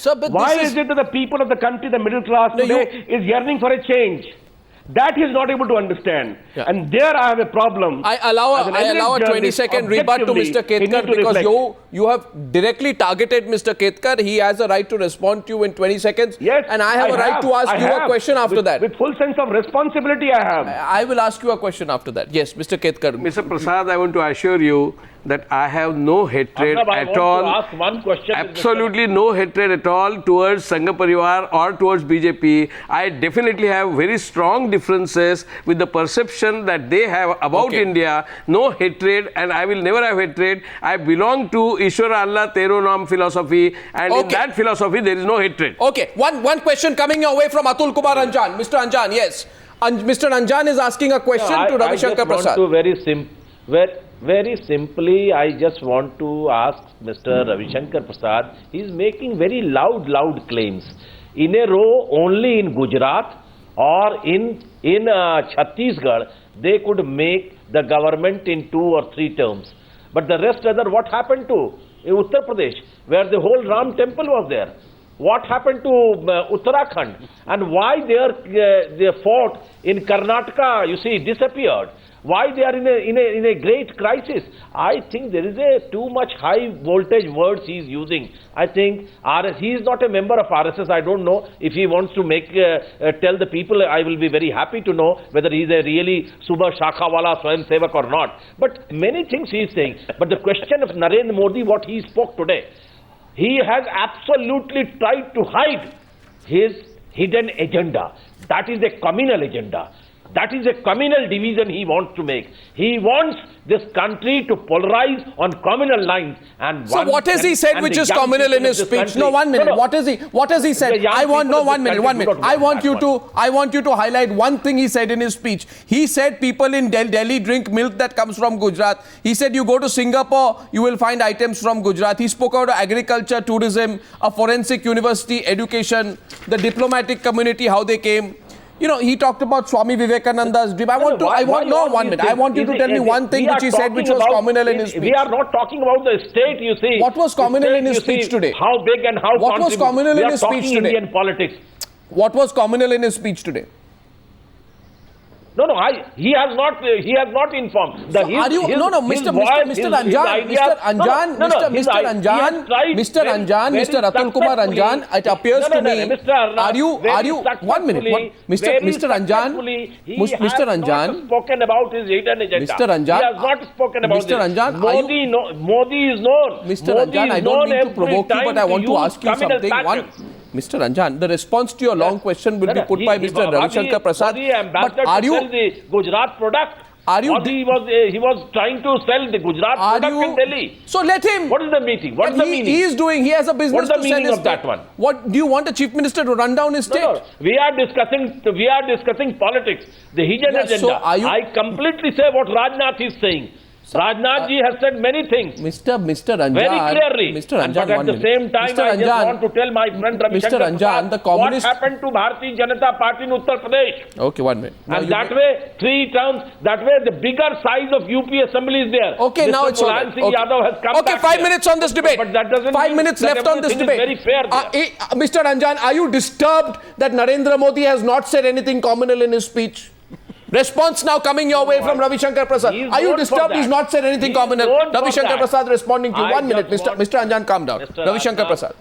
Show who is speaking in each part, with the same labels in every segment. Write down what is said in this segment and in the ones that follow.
Speaker 1: Sir, but
Speaker 2: Why is it that the people of the country, the middle class today, is yearning for a change? That he is not able to understand.
Speaker 1: Yeah.
Speaker 2: And there I have a problem.
Speaker 1: I allow a 20-second rebut to Mr. Ketkar because you have directly targeted Mr. Ketkar. He has a right to respond to you in 20 seconds.
Speaker 2: Yes,
Speaker 1: and I have a right to ask you a question after that.
Speaker 2: With full sense of responsibility I have.
Speaker 1: I will ask you a question after that. Yes, Mr. Ketkar.
Speaker 3: Mr. Prasad, I want to assure you that I have no hatred at all.
Speaker 2: I want to ask one question.
Speaker 3: Absolutely no hatred at all towards Sangha Parivar or towards BJP. I definitely have very strong differences with the perception that they have about India. No hatred, and I will never have hatred. I belong to Ishwara Allah Tero Naam philosophy, and in that philosophy there is no hatred.
Speaker 1: Okay, one question coming your way from Atul Kumar Anjan. Mr. Anjan, yes. Mr. Anjan is asking a question to Ravi Shankar Prasad.
Speaker 4: Very simply, I just want to ask Mr. Ravi Shankar Prasad. He is making very loud claims. In a row, only in Gujarat or in Chhattisgarh, they could make the government in 2 or 3 terms. But the rest other, what happened to Uttar Pradesh, where the whole Ram temple was there? What happened to Uttarakhand? And why their fort in Karnataka, you see, disappeared? Why they are in a great crisis? I think there is a too much high voltage words he is using. I think he is not a member of RSS. I don't know if he wants to tell the people. I will be very happy to know whether he is a really Subha Shakhawala Swayam Sevak or not. But many things he is saying. But the question of Narendra Modi, what he spoke today, he has absolutely tried to hide his hidden agenda. That is a communal agenda. That is a communal division he wants to make. He wants this country to polarize on communal lines. And
Speaker 1: so what has he said which is communal in his speech? No, 1 minute. No. What has he said? I want 1 minute. I want you to highlight one thing he said in his speech. He said people in Delhi drink milk that comes from Gujarat. He said you go to Singapore, you will find items from Gujarat. He spoke about agriculture, tourism, a forensic university, education, the diplomatic community, how they came. You know, he talked about Swami Vivekananda's dream. I want 1 minute. I want you to tell me one thing which he said which was communal in his speech.
Speaker 4: We are not talking about the state, you see.
Speaker 1: What was communal in his speech today?
Speaker 4: How big and how
Speaker 1: What was communal in his speech today?
Speaker 4: Indian politics.
Speaker 1: What was communal in his speech today?
Speaker 4: No, he has not informed.
Speaker 1: Mr. Atul Kumar Anjan, it appears to me, are you, 1 minute, Mr. Anjan,
Speaker 4: spoken about his hidden agenda.
Speaker 1: Mr. Anjan,
Speaker 4: he has not spoken about
Speaker 1: Mr. Anjan,
Speaker 4: Modi is known.
Speaker 1: Mr. Anjan, I don't mean to provoke you, but I want to ask you something. Mr. Anjan, the response to your long question will be put by Mr. Ravi Shankar Prasad.
Speaker 4: But are you the Gujarat product? He was trying to sell the Gujarat product in Delhi.
Speaker 1: So let him.
Speaker 4: What is the meeting? What is the meaning?
Speaker 1: He is doing. He has a business to sell his state. What is the meaning of that one? What do you want the chief minister to run down his state?
Speaker 4: No. We are discussing politics. The hidden agenda.
Speaker 1: So
Speaker 4: I completely say what Rajnath is saying. Rajnath ji has said many things.
Speaker 1: Mr. Anjan.
Speaker 4: Very clearly.
Speaker 1: Mr. Anjan,
Speaker 4: but at the same time, I just want to tell my friend Ravi Shankar Prasad what happened to Bharatiya Janata Party in Uttar Pradesh.
Speaker 1: Okay, 1 minute.
Speaker 4: And that way, 3 terms, that way the bigger size of UP assembly is there.
Speaker 1: Okay, now it's all right.
Speaker 4: Yadav has come back
Speaker 1: 5 minutes on this debate.
Speaker 4: But that doesn't
Speaker 1: 5 minutes left on this debate.
Speaker 4: Very fair
Speaker 1: Mr. Anjan, are you disturbed that Narendra Modi has not said anything communal in his speech? Response now coming your way from Ravi Shankar Prasad. Are you disturbed? He's not said anything communal. Ravi Shankar Prasad responding to you. 1 minute, Mr. Anjan, calm down. Ravi Shankar Prasad.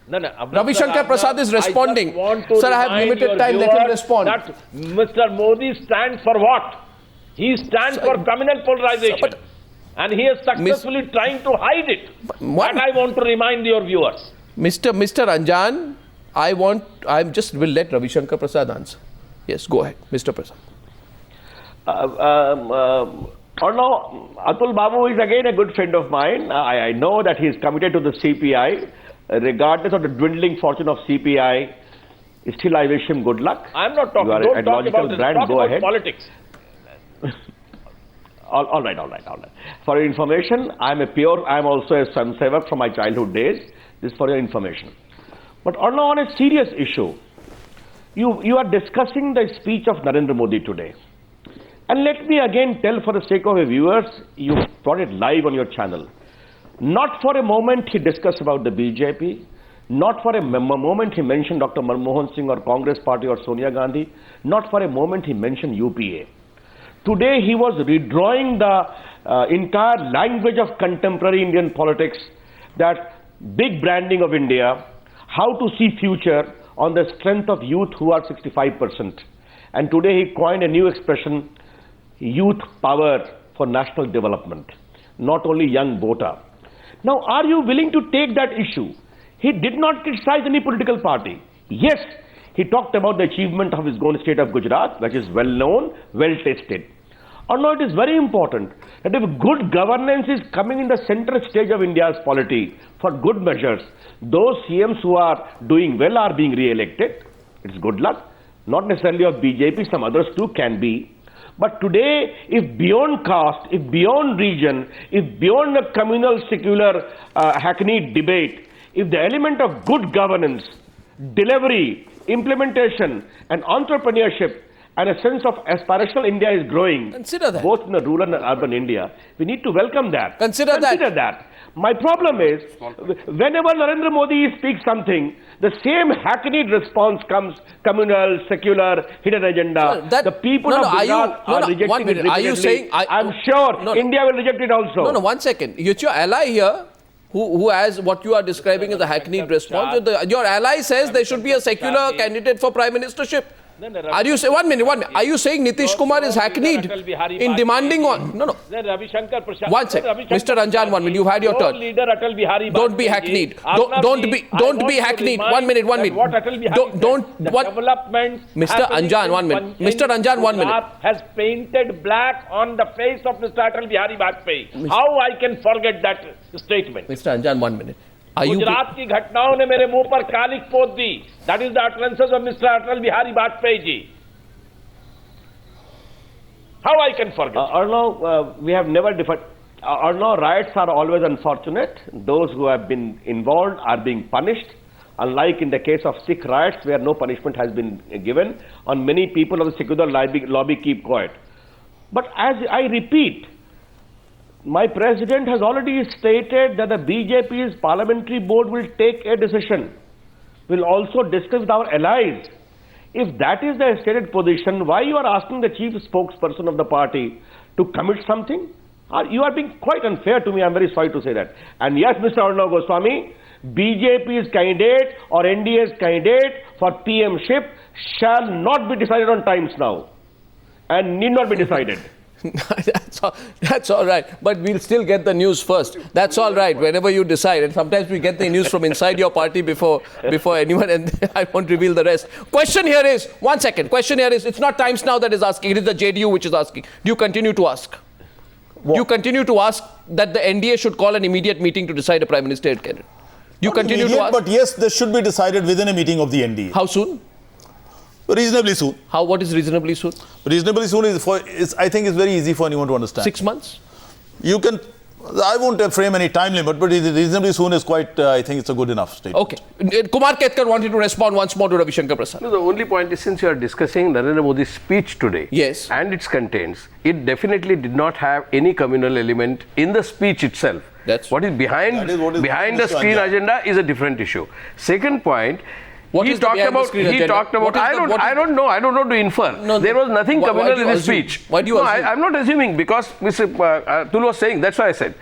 Speaker 1: Ravi Shankar Prasad is responding. Sir, I have limited time. Let him respond.
Speaker 4: That Mr. Modi stands for what? He stands for communal polarization. And he is successfully trying to hide it. What I want to remind your viewers.
Speaker 1: Mr. Anjan, I just will let Ravi Shankar Prasad answer. Yes, go ahead, Mr. Prasad.
Speaker 2: Atul Babu is again a good friend of mine. I know that he is committed to the CPI. Regardless of the dwindling fortune of CPI, still I wish him good luck.
Speaker 4: I'm not talking
Speaker 2: about
Speaker 4: politics.
Speaker 2: All right. For your information, I'm also a Swayam Sevak from my childhood days. This is for your information. But on a serious issue, you are discussing the speech of Narendra Modi today. And let me again tell, for the sake of the viewers, you brought it live on your channel. Not for a moment he discussed about the BJP. Not for a moment he mentioned Dr. Manmohan Singh or Congress Party or Sonia Gandhi. Not for a moment he mentioned UPA. Today he was redrawing the entire language of contemporary Indian politics, that big branding of India, how to see future on the strength of youth who are 65%. And today he coined a new expression, youth power for national development, not only young voter. Now, are you willing to take that issue? He did not criticize any political party. Yes, he talked about the achievement of his own state of Gujarat, which is well known, well tested. Or no, it is very important that if good governance is coming in the center stage of India's polity for good measures, those CMs who are doing well are being re-elected. It's good luck. Not necessarily of BJP, some others too can be. But today, if beyond caste, if beyond region, if beyond a communal, secular, hackneyed debate, if the element of good governance, delivery, implementation, and entrepreneurship, and a sense of aspirational India is growing,
Speaker 1: consider that.
Speaker 2: Both in the rural and urban India, we need to welcome that.
Speaker 1: Consider that.
Speaker 2: My problem is, whenever Narendra Modi speaks something, the same hackneyed response comes, communal, secular, hidden agenda. The people of Gujarat are rejecting it.
Speaker 1: Are you saying?
Speaker 2: I'm sure India will reject it also.
Speaker 1: No, 1 second. It's your ally here who has what you are describing as a hackneyed response. Your ally says there should be a secular candidate for prime ministership. Are you saying 1 minute? Are you saying Nitish Kumar is hackneyed in demanding on? No. 1 second, Mr. Ranjan, 1 minute. You've had your turn. Don't be hackneyed. Don't be hackneyed. 1 minute. Don't. Mr. Ranjan, 1 minute. Mr. Ranjan, 1 minute.
Speaker 4: Has painted black on the face of Mr. Atal Bihari Vajpayee. How I can forget that statement?
Speaker 1: Mr. Ranjan, 1 minute.
Speaker 4: Gujarat की घटनाओं ने मेरे मुंह पर कालिक पोत दी. That is the utterances of Mr. Atal Bihari Vajpayee ji. How I can forget?
Speaker 2: Arnav, we have never differed. Arnav, riots are always unfortunate. Those who have been involved are being punished. Unlike in the case of Sikh riots, where no punishment has been given, on many people of the secular lobby keep quiet. But as I repeat, my president has already stated that the BJP's parliamentary board will take a decision. We'll also discuss with our allies. If that is the stated position, why you are asking the chief spokesperson of the party to commit something? You are being quite unfair to me. I'm very sorry to say that. And yes, Mr. Arnav Goswami, BJP's candidate or NDA's candidate for PM-ship shall not be decided on times now and need not be decided.
Speaker 1: That's all right. But we'll still get the news first. That's all right. Whenever you decide. And sometimes we get the news from inside your party before anyone. And I won't reveal the rest. Question here is, 1 second. Question here is, it's not Times Now that is asking. It is the JDU which is asking. Do you continue to ask? What? Do you continue to ask that the NDA should call an immediate meeting to decide a prime minister candidate? Do you continue to ask?
Speaker 5: But yes, this should be decided within a meeting of the NDA.
Speaker 1: How soon?
Speaker 5: Reasonably soon.
Speaker 1: What is reasonably soon?
Speaker 5: Reasonably soon is I think it's very easy for anyone to understand.
Speaker 1: 6 months?
Speaker 5: You can, I won't frame any time limit, but reasonably soon is quite, I think it's a good enough statement.
Speaker 1: Okay. Kumar Ketkar wanted to respond once more to Ravi Shankar Prasad.
Speaker 3: No, the only point is, since you are discussing Narendra Modi's speech today,
Speaker 1: yes,
Speaker 3: and its contents, it definitely did not have any communal element in the speech itself.
Speaker 1: That's
Speaker 3: what is behind the screen agenda is a different issue. Second point, he talked about. I don't know to infer. No, there was nothing communal in his speech.
Speaker 1: Why do you assume?
Speaker 3: I'm not assuming, because Mr. Tul was saying. That's why I said.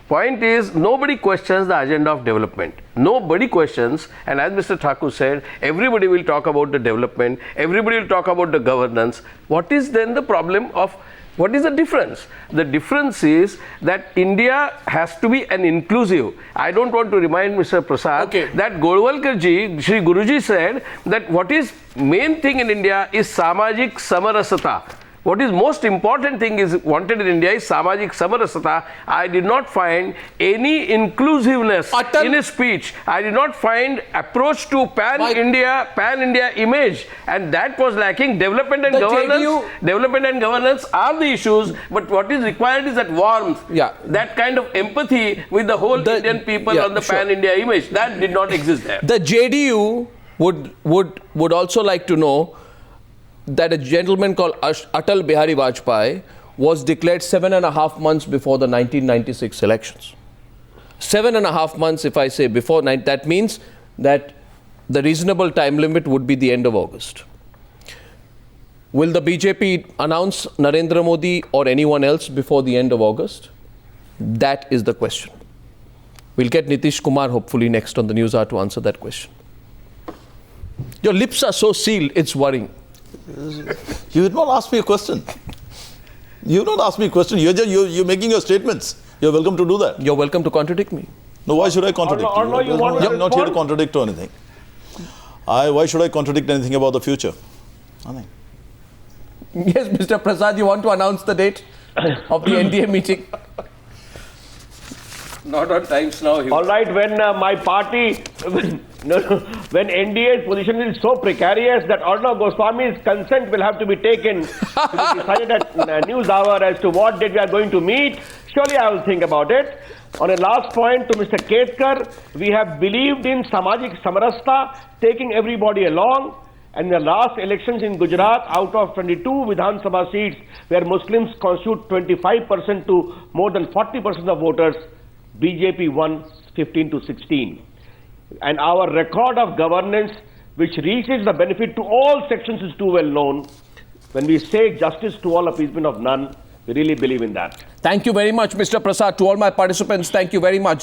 Speaker 3: Point is, nobody questions the agenda of development. Nobody questions, and as Mr. Thakur said, everybody will talk about the development. Everybody will talk about the governance. What is then the problem of? What is the difference? The difference is that India has to be an inclusive. I don't want to remind Mr. Prasad that Golwalkar Shri Guruji said that what is main thing in India is Samajik Samarasata. What is most important thing is wanted in India is Samajik Samarasata. I did not find any inclusiveness in his speech. I did not find approach to pan-India image, and that was lacking. Development and governance are the issues, but what is required is that warmth, that kind of empathy with the whole Indian people on the pan-India image. That did not exist there.
Speaker 1: The JDU would also like to know that a gentleman called Atal Bihari Vajpayee was declared 7.5 months before the 1996 elections. 7.5 months, if I say before, that means that the reasonable time limit would be the end of August. Will the BJP announce Narendra Modi or anyone else before the end of August? That is the question. We'll get Nitish Kumar hopefully next on the Newshour to answer that question. Your lips are so sealed, it's worrying.
Speaker 5: You did not ask me a question. You don't ask me a question. You're making your statements. You're welcome to do that.
Speaker 1: You're welcome to contradict me.
Speaker 5: No, why should I contradict you? I'm not here to contradict or anything. Why should I contradict anything about the future? Nothing.
Speaker 1: Yes, Mr. Prasad, you want to announce the date of the NDA meeting?
Speaker 3: Not on Times Now.
Speaker 2: All right, when my party, when NDA's position is so precarious that Arnav Goswami's consent will have to be taken to be decided at Newshour as to what date we are going to meet, surely I will think about it. On a last point to Mr. Ketkar, we have believed in Samajik Samarasta, taking everybody along. And in the last elections in Gujarat, out of 22 Vidhan Sabha seats, where Muslims constitute 25% to more than 40% of voters, BJP won 15 to 16. And our record of governance, which reaches the benefit to all sections, is too well known. When we say justice to all, appeasement of none, we really believe in that.
Speaker 1: Thank you very much, Mr. Prasad. To all my participants, thank you very much.